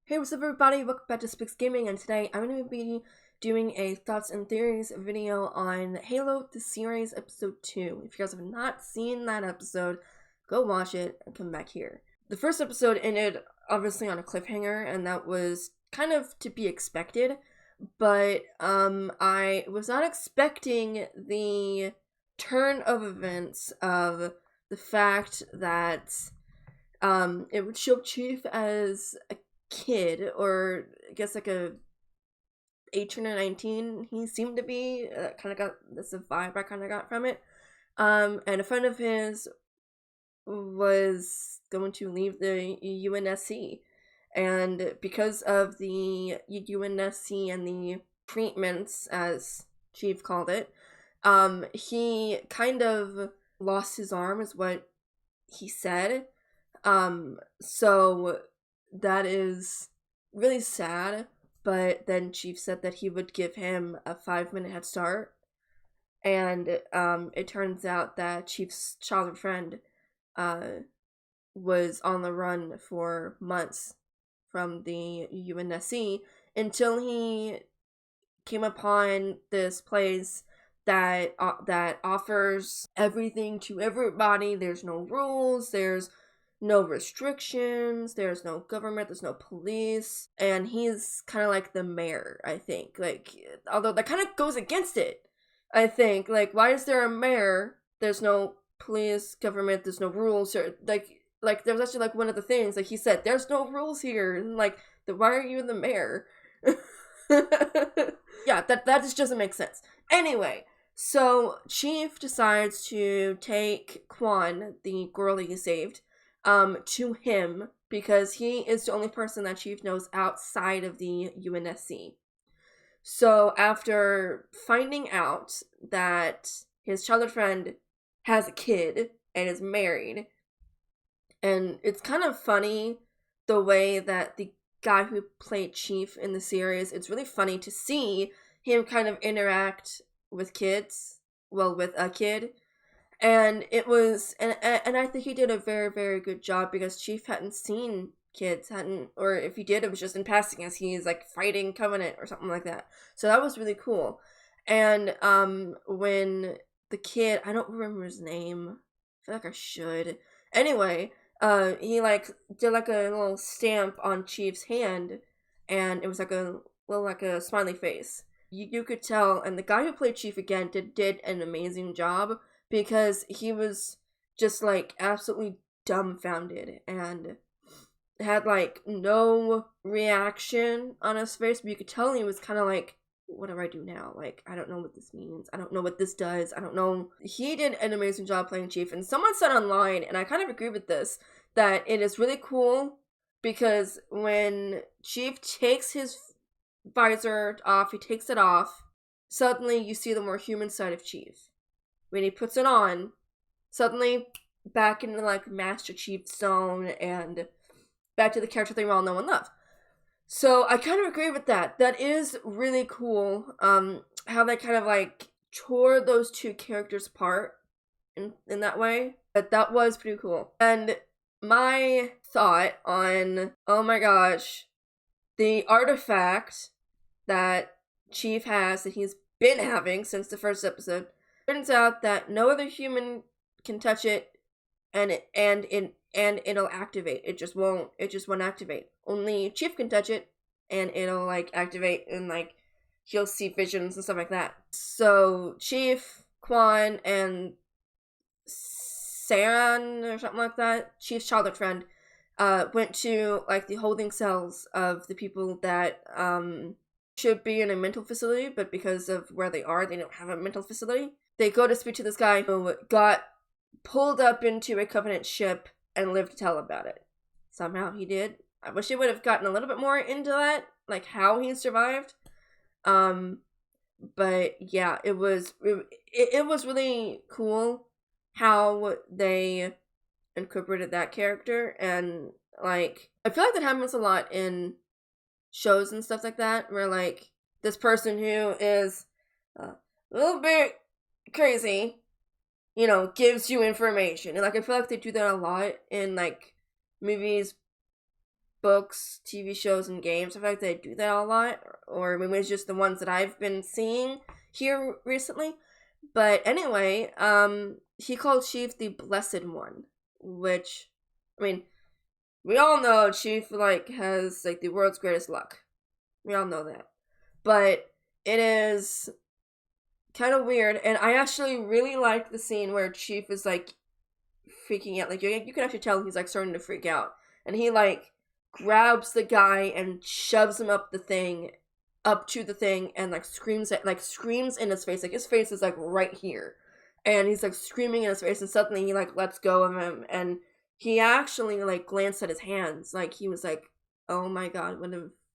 Hey, what's up everybody? Welcome back to Spiggs Gaming, and today I'm going to be doing a thoughts and theories video on Halo the Series Episode 2. If you guys have not seen that episode, go watch it and come back here. The first episode ended obviously on a cliffhanger, and that was kind of to be expected, but I was not expecting the turn of events of the fact that it would show Chief as a kid, or I guess like a 18 or 19 he seemed to be. Kind of got, that's the vibe I kind of got from it. And a friend of his was going to leave the UNSC, and because of the UNSC and the treatments, as Chief called it, he kind of lost his arm is what he said. So that is really sad, but then Chief said that he would give him a 5-minute head start, and it turns out that Chief's childhood friend was on the run for months from the UNSC until he came upon this place that offers everything to everybody. There's no rules, there's no restrictions, there's no government, there's no police, and he's kind of like the mayor, I think. Like, although that kind of goes against it, I think. Like, why is there a mayor? There's no police, government, there's no rules, or like there was actually like one of the things, like he said, there's no rules here, and like, why are you the mayor? Yeah, that just doesn't make sense. Anyway, so Chief decides to take Quan, the girl that he saved, to him, because he is the only person that Chief knows outside of the UNSC. So after finding out that his childhood friend has a kid and is married, and it's kind of funny the way that the guy who played Chief in the series, it's really funny to see him kind of interact with kids, well, with a kid. And it was, and I think he did a very, very good job, because Chief hadn't seen kids, or if he did, it was just in passing as he's like fighting Covenant or something like that. So that was really cool. And when the kid, I don't remember his name, I feel like I should. Anyway, he like did like a little stamp on Chief's hand, and it was like a little, like a smiley face. You could tell, and the guy who played Chief again did an amazing job, because he was just like absolutely dumbfounded and had like no reaction on his face, but you could tell he was kind of like, what do I do now? Like, I don't know what this means, I don't know what this does, I don't know. He did an amazing job playing Chief, and someone said online, and I kind of agree with this, that it is really cool, because when Chief takes his visor off, he takes it off, suddenly you see the more human side of Chief. When he puts it on, suddenly back into like Master Chief zone, and back to the character they all know and love. So I kind of agree with that. That is really cool. How they kind of like tore those two characters apart in that way. But that was pretty cool. And my thought on, oh my gosh, the artifact that Chief has, that he's been having since the first episode, turns out that no other human can touch it, and it'll activate. It just won't activate. Only Chief can touch it, and it'll like activate, and like he'll see visions and stuff like that. So Chief, Quan, and Saran or something like that, Chief's childhood friend, went to like the holding cells of the people that should be in a mental facility, but because of where they are, they don't have a mental facility. They go to speak to this guy who got pulled up into a Covenant ship and lived to tell about it. Somehow he did. I wish they would have gotten a little bit more into that, like how he survived. But yeah, it was really cool how they incorporated that character, and like I feel like that happens a lot in shows and stuff like that, where like this person who is a little bit crazy, you know, gives you information. And like I feel like they do that a lot in like movies, books, TV shows, and games. I feel like they do that a lot, or maybe it's just the ones that I've been seeing here recently. But anyway, he called Chief the Blessed One, which, I mean, we all know Chief, like, has, like, the world's greatest luck. We all know that. But it is kind of weird, and I actually really liked the scene where Chief is, like, freaking out. Like, you can actually tell he's, like, starting to freak out. And he, like, grabs the guy and shoves him up to the thing, and, like, screams in his face. Like, his face is, like, right here. And he's, like, screaming in his face, and suddenly he, like, lets go of him, and he actually, like, glanced at his hands. Like, he was like, oh my god,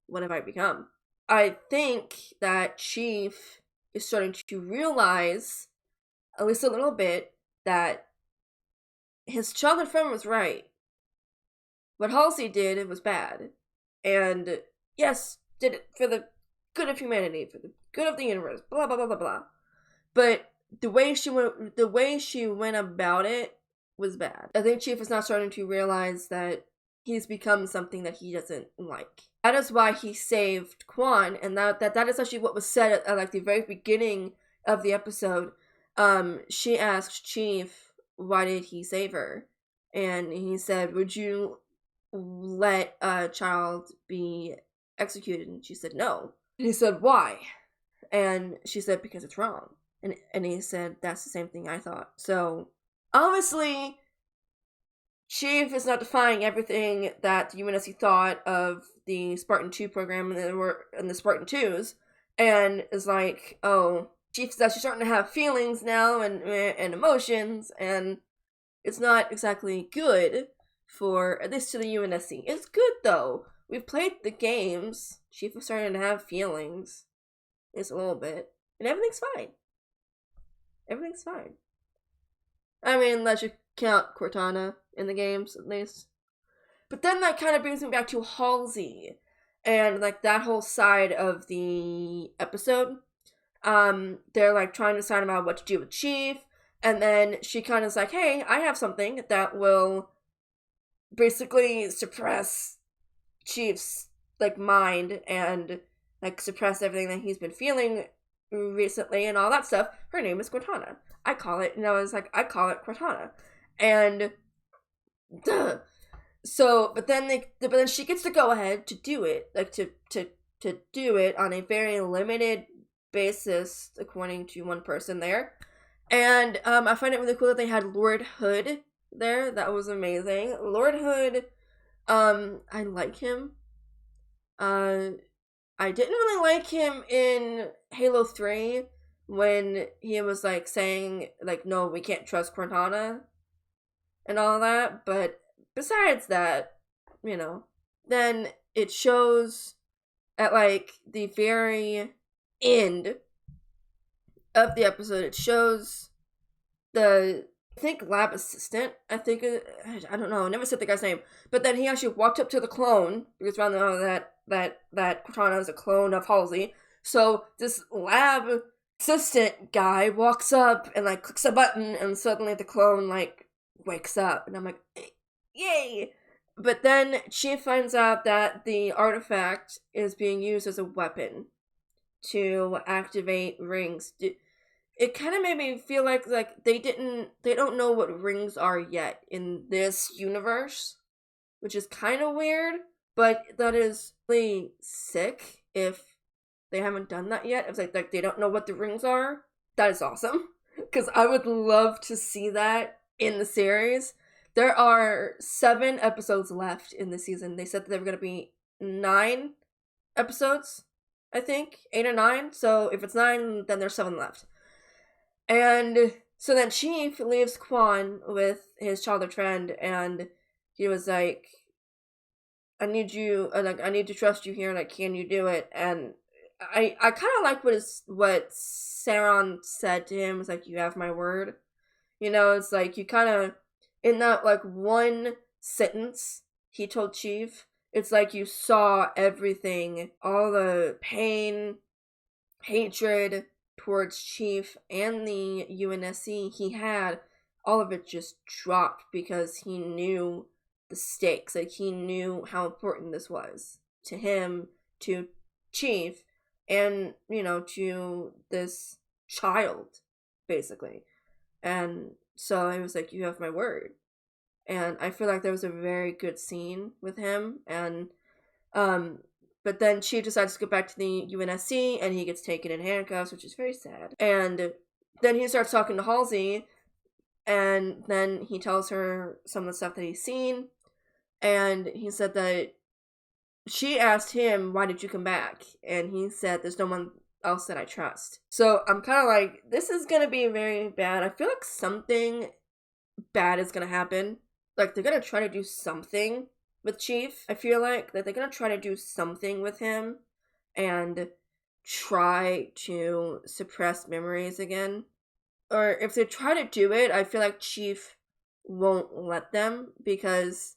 what have I become? I think that Chief is starting to realize, at least a little bit, that his childhood friend was right. What Halsey did, it was bad. And, yes, did it for the good of humanity, for the good of the universe, blah, blah, blah, blah, blah. But the way she went about it was bad. I think Chief is now starting to realize that he's become something that he doesn't like. That is why he saved Quan, and that is actually what was said at like the very beginning of the episode. She asked Chief, why did he save her? And he said, would you let a child be executed? And she said, no. And he said, why? And she said, because it's wrong. And he said, that's the same thing I thought. So, obviously, Chief is not defying everything that the UNSC thought of the Spartan 2 program and the Spartan 2s, and is like, oh, Chief is actually starting to have feelings now and emotions, and it's not exactly good for, at least to the UNSC. It's good, though. We've played the games. Chief is starting to have feelings. Just a little bit. And everything's fine. Everything's fine. I mean, unless you count Cortana in the games, at least. But then that kind of brings me back to Halsey. And, like, that whole side of the episode. They're, like, trying to decide about what to do with Chief. And then she kind of is like, hey, I have something that will basically suppress Chief's, like, mind and, like, suppress everything that he's been feeling recently and all that stuff. Her name is Cortana. I call it Cortana. And so, but then she gets to go ahead to do it, like to do it on a very limited basis, according to one person there. And I find it really cool that they had Lord Hood there. That was amazing. Lord Hood, I like him. I didn't really like him in Halo 3 when he was, like, saying, like, no, we can't trust Cortana and all that, but besides that, you know, then it shows at, like, the very end of the episode, it shows the, I think, lab assistant, I don't know, I never said the guy's name, but then he actually walked up to the clone, because we all know that Cortana is a clone of Halsey. So this lab assistant guy walks up and, like, clicks a button, and suddenly the clone, like, wakes up. And I'm like, yay! But then Chief finds out that the artifact is being used as a weapon to activate rings. It kind of made me feel like they don't know what rings are yet in this universe, which is kind of weird. But that is really sick if they haven't done that yet. It's like they don't know what the rings are. That is awesome. Because I would love to see that in the series. There are 7 episodes left in the season. They said that there were going to be 9 episodes, I think. 8 or 9. So if it's 9, then there's 7 left. And so then Chief leaves Quan with his childhood friend, and he was like, I need to trust you here, like, can you do it? And I kind of like what Saron said to him. It's like, you have my word. You know, it's like, you kind of, in that, like, one sentence he told Chief, it's like you saw everything, all the pain, hatred towards Chief and the UNSC he had, all of it just dropped because he knew the stakes. Like, he knew how important this was to him, to Chief, and, you know, to this child, basically. And so he was like, you have my word. And I feel like there was a very good scene with him. And but then Chief decides to go back to the UNSC, and he gets taken in handcuffs, which is very sad. And then he starts talking to Halsey, and then he tells her some of the stuff that he's seen. And he said that she asked him, why did you come back? And he said, there's no one else that I trust. So I'm kind of like, this is going to be very bad. I feel like something bad is going to happen. Like, they're going to try to do something with Chief. I feel like that they're going to try to do something with him and try to suppress memories again. Or if they try to do it, I feel like Chief won't let them, because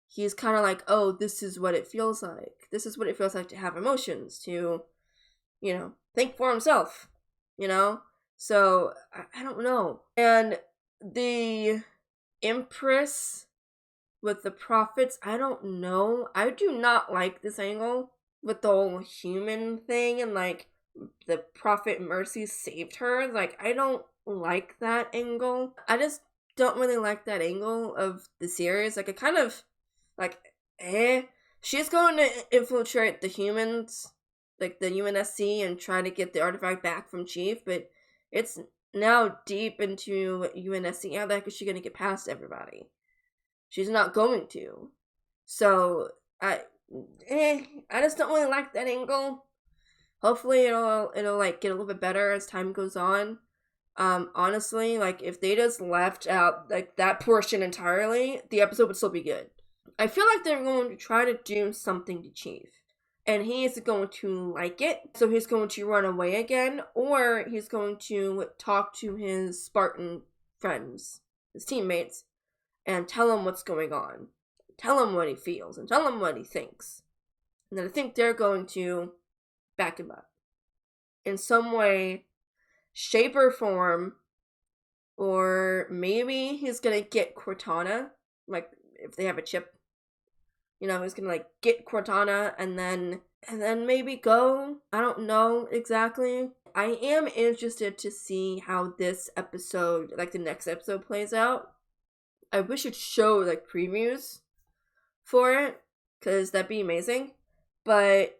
he's kind of like, oh, this is what it feels like. This is what it feels like to have emotions, to, you know, think for himself, you know? So, I don't know. And the Empress with the prophets, I don't know. I do not like this angle with the whole human thing, and like the prophet Mercy saved her. Like, I don't like that angle. I just don't really like that angle of the series. Like, it kind of, like, she's going to infiltrate the humans, like the UNSC, and try to get the artifact back from Chief, but it's now deep into UNSC. How the heck is she going to get past everybody? She's not going to. So, I just don't really like that angle. Hopefully it'll like get a little bit better as time goes on. Honestly, like, if they just left out like that portion entirely, the episode would still be good. I feel like they're going to try to do something to Chief, and he is going to like it, so he's going to run away again, or he's going to talk to his Spartan friends, his teammates, and tell him what's going on, tell him what he feels, and tell him what he thinks. And then I think they're going to back him up in some way, shape, or form. Or maybe he's gonna get Cortana, like, if they have a chip. You know, he's gonna like get Cortana and then maybe go. I don't know exactly. I am interested to see how this episode, like the next episode, plays out. I wish it showed like previews for it, because that'd be amazing. But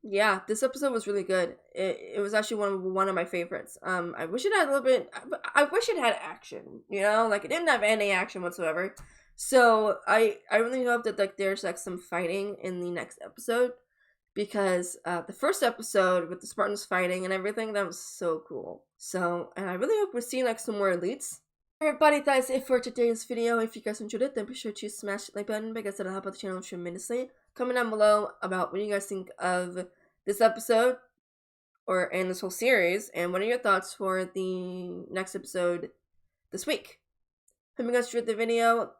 yeah, this episode was really good. It was actually one of my favorites. I wish it had a little bit, I wish it had action, you know? Like, it didn't have any action whatsoever. So I really hope that like there's like some fighting in the next episode, because the first episode with the Spartans fighting and everything, that was so cool. So, and I really hope we're seeing like some more elites. Everybody, that's it for today's video. If you guys enjoyed it, then be sure to smash the like button, because it'll help out the channel tremendously. Comment down below about what you guys think of this episode and this whole series, and what are your thoughts for the next episode this week. Hope you guys enjoyed the video.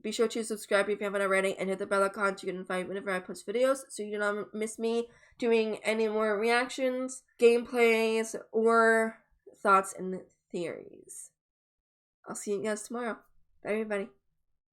Be sure to subscribe if you haven't already, and hit the bell icon to get notified whenever I post videos, so you do not miss me doing any more reactions, gameplays, or thoughts and theories. I'll see you guys tomorrow. Bye, everybody.